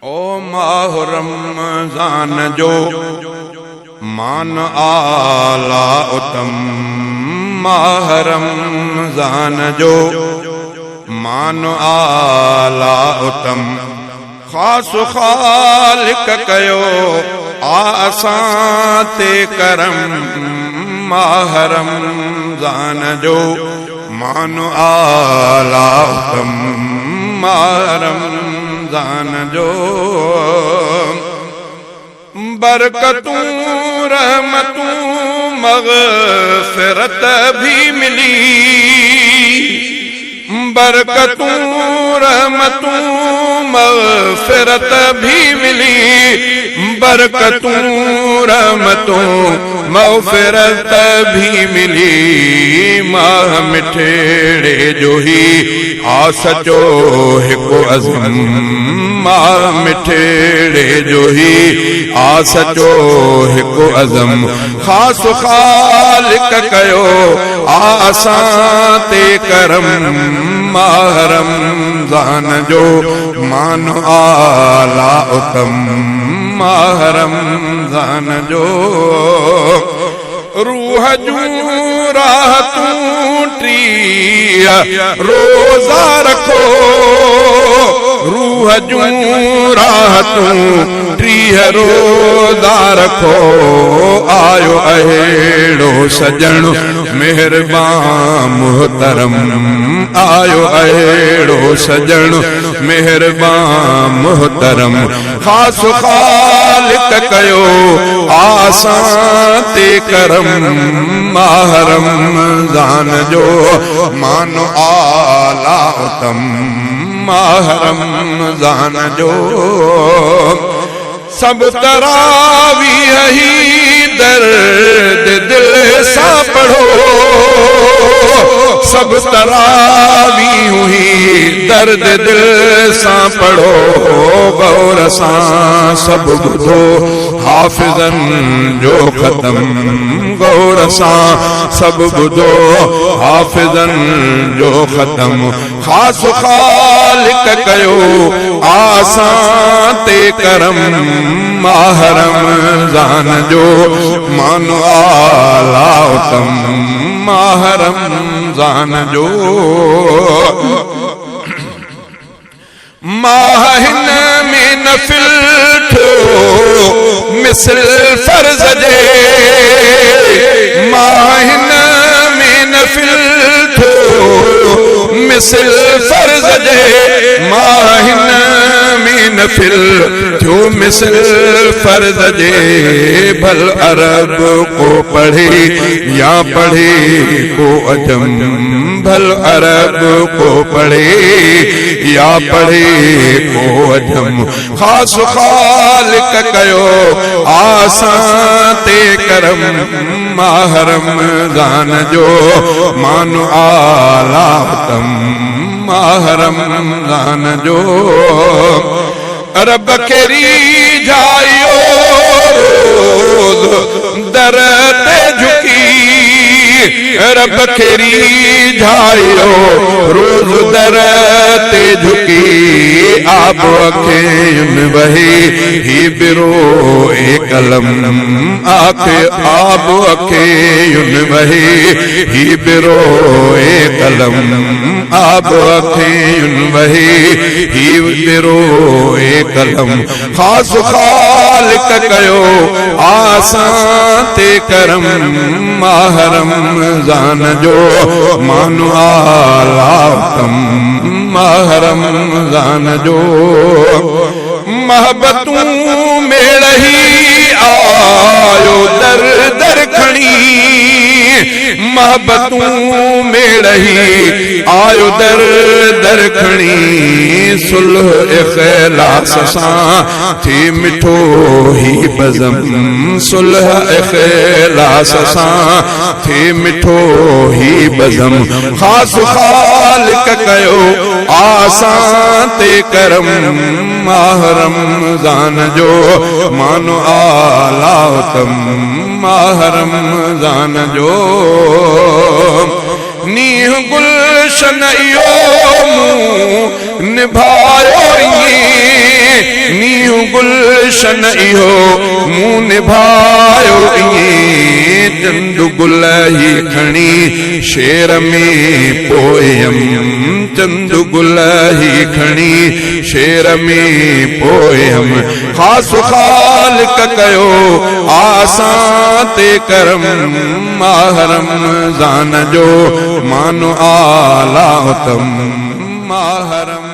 ओ माह रमज़ान जो मान आला उत्तम, माह रमज़ान जो मान आला उत्तम, खास खालिक कयो आसां ते करम, माह रमज़ान जो मान आला उत्तम, माह रमज़ान जो बरकतूं रहमतूं मग़फ़िरत भी मिली, बरकतूं रहमतूं मग़फ़िरत भी मिली, बरकतूं रहमतूं मग़फ़िरत भी मिली। माह मिठड़े जो ही आ सचो हिकु अज़म, माह मिठड़े जो ही आ सचो हिकु अज़म, ख़ास ख़ालिक कयो आसां ते करम, माह रमज़ान जो मान आला उत्तम, माह रमज़ान जो रूह जूं राहतूं टीह रोज़ा रखो, रूह जूं राहतूं टीह रोज़ा रखो, आयो अहिड़ो सजण मेहरबान मुहतरम, आयो अहिड़ो सजण मेहरबान मुहतरम, ख़ास ख़ालिक कयो आसां ते करम, माह रमज़ान जो मान आला उत्तम, माह रमज़ान जो सब तरावीह ही दर्द दिल सा पढ़ो, सब तरावीह ही दर्द दिल सा पढ़ो, गौर सां सब ॿुधो हाफ़िज़न जो ख़तम, गौर सां सब ॿुधो हाफ़िज़न जो ख़तम, ख़ास ख़ालिक कयो आसां ते करम, माह रमज़ान जो मान आला उत्तम, माह रमज़ान जो माह हिन में नफ़िल ठो मिसल फर्ज़ जे, माह हिन में नफ़िल ठो मिसल फर्ज़ जे, माह हिन में नफ़िल थियो मिसल फर्ज़ जे, भल अरब को पढ़े या पढ़े को अजम, भल अरब को पढ़े या पढ़े को अजम, ख़ास ख़ालिक कयो आसां ते करम, माह रमज़ान जो मान आला उत्तम, माह रमज़ान जो रब खे रिझायो रोज़ दर ते झुकी, रब खे रिझायो रोज़ दर ते झुकी, आब अखियुनि वही ही बिरो ए कलम, आखे आब अखियुनि वही ही बिरो ए कलम, आब अखियुनि वही ही बिरो ए कलम, ख़ास ख़ालिक कयो आसां ते करम, माह रमज़ान जो मान आला उत्तम, माह रमज़ान जो महबतूं मेड़ही आयो दर दर खणी, महबतूं मेड़ही आयो दर दर खणी, सुलह इख़लास सां थी मिठो ही बज़म, सुलह इख़लास सां थी मिठो ही बज़म, ख़ास ख़ालिक कयो आसां ते करम, माह रमज़ान जो मान आला उत्तम, माह रमज़ान जो नीह गुलशन इहो निभायो नी गुलशन इहो मूं निभायो ईअं चंद गुल ही खणी शेर में पोयम चंद गुल ही खणी शेर में पोयम ख़ास ख़ालिक कयो आसां ते करम माहरम ज़ान जो मानो आला तम माहरम